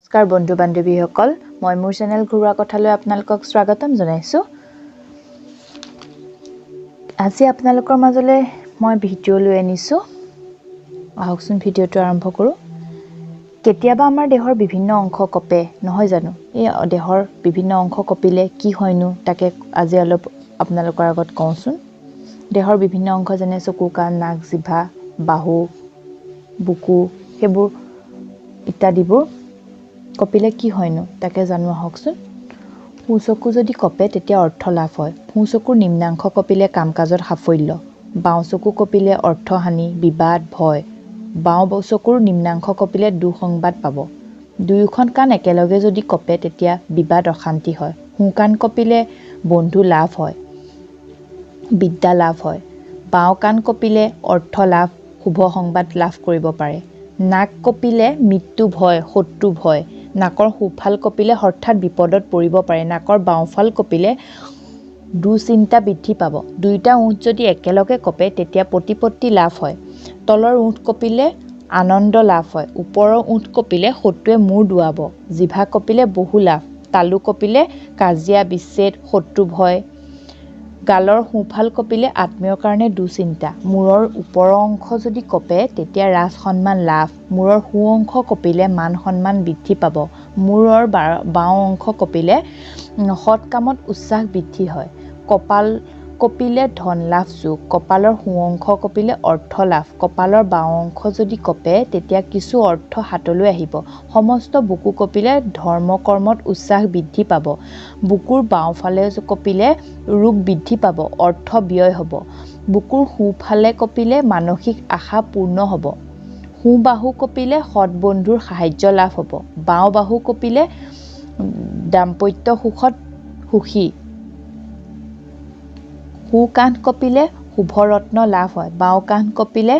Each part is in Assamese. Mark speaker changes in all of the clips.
Speaker 1: নমস্কাৰ বন্ধু বান্ধৱীসকল মই মোৰ চেনেল ঘৰুৱা কথালৈ আপোনালোকক স্বাগতম জনাইছো আজি আপোনালোকৰ মাজলৈ মই ভিডিঅ' লৈ আনিছো আহকচোন ভিডিঅ'টো আৰম্ভ কৰো কেতিয়াবা আমাৰ দেহৰ বিভিন্ন অংশ কপে নহয় জানো এই দেহৰ বিভিন্ন অংশ কপিলে কি হয়নো তাকে আজি অলপ আপোনালোকৰ আগত কওঁচোন দেহৰ বিভিন্ন অংশ যেনে চকু কাণ নাক জিভা বাহু বুকু হেবোৰ ইত্যাদিবোৰ কপিলে কি হয়নো তাকে জানো আহকচোন হুচকু যদি কপে তেতিয়া অৰ্থ লাভ হয় হুচকুৰ নিম্নাংশ কপিলে কামকাজত সাফল্য বাও চকু কপিলে অৰ্থহানি বিবাদ ভয় বাও চকুৰ নিম্নাংশ কপিলে দুঃসংবাদ পাব দুয়োখন কাণ একেলগে যদি কপে তেতিয়া বিবাদ অশান্তি হয় হুকান কপিলে বন্ধু লাভ হয় বিদ্যা লাভ হয় বাও কাণ কপিলে অৰ্থ লাভ শুভ সংবাদ লাভ কৰিব পাৰে নাক কপিলে মৃত্যু ভয় শত্ৰু ভয় নাকৰ সোফাল কপিলে হঠাৎ বিপদত পৰিব পাৰে নাকৰ বাওফাল কপিলে দুচিন্তা বৃদ্ধি পাব দুইটা উঠ যদি একেলগে কপে তেতিয়া প্ৰতিপত্তি লাভ হয় তলৰ উঠ কপিলে আনন্দ লাভ হয় ওপৰৰ উঠ কপিলে শত্ৰুৱে মূৰ দুৱাব জিভা কপিলে বহু লাভ তালু কপিলে কাজিয়া বিচ্ছেদ শত্ৰু ভয় গালৰ সোফাল কপিলে আত্মীয়ৰ কাৰণে দুচিন্তা মূৰৰ ওপৰৰ অংশ যদি কপে তেতিয়া ৰাজ সন্মান লাভ মূৰৰ সু অংশ কপিলে মান সন্মান বৃদ্ধি পাব মূৰৰ বাও অংশ কপিলে সৎ কামত উৎসাহ বৃদ্ধি হয় কপাল কপিলে ধন লাভ যোগ কপালৰ সু অংশ কপিলে অৰ্থ লাভ কপালৰ বাও অংশ যদি কপে তেতিয়া কিছু অৰ্থ হাতলৈ আহিব সমস্ত বুকু কপিলে ধৰ্ম কৰ্মত উৎসাহ বৃদ্ধি পাব বুকুৰ বাওফালে কপিলে ৰোগ বৃদ্ধি পাব অৰ্থ ব্যয় হ'ব বুকুৰ সোফালে কপিলে মানসিক আশা পূৰ্ণ হ'ব সু বাহু কপিলে সৎ বন্ধুৰ সাহায্য লাভ হ'ব বাও বাহু কপিলে দাম্পত্য সুখত সুখী সু কান্ধ কপিলে শুভ ৰত্ন লাভ হয় বাও কান্ধ কপিলে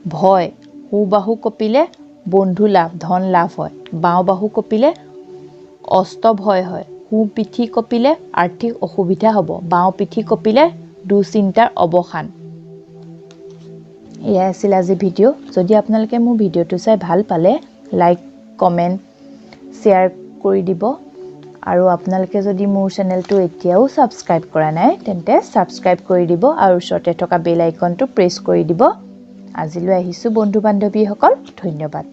Speaker 1: ভয় সু বাহু কপিলে বন্ধু লাভ ধন লাভ হয় বাও বাহু কপিলে অষ্ট ভয় হয় সু পিঠি কপিলে আৰ্থিক অসুবিধা হ'ব বাও পিঠি কপিলে দুচিন্তাৰ অৱসান এয়া আছিল আজি ভিডিঅ' যদি আপোনালোকে মোৰ ভিডিঅ'টো চাই ভাল পালে লাইক কমেণ্ট শ্বেয়াৰ কৰি দিব আৰু আপোনালোকে যদি মোৰ চেনেলটো এতিয়াও সাবস্ক্ৰাইব কৰা নাই তেন্তে সাবস্ক্ৰাইব কৰি দিব আৰু ওচৰতে থকা বেল আইকনটো প্ৰেছ কৰি দিব আজিলৈ আহিছো বন্ধু বান্ধৱীসকল ধন্যবাদ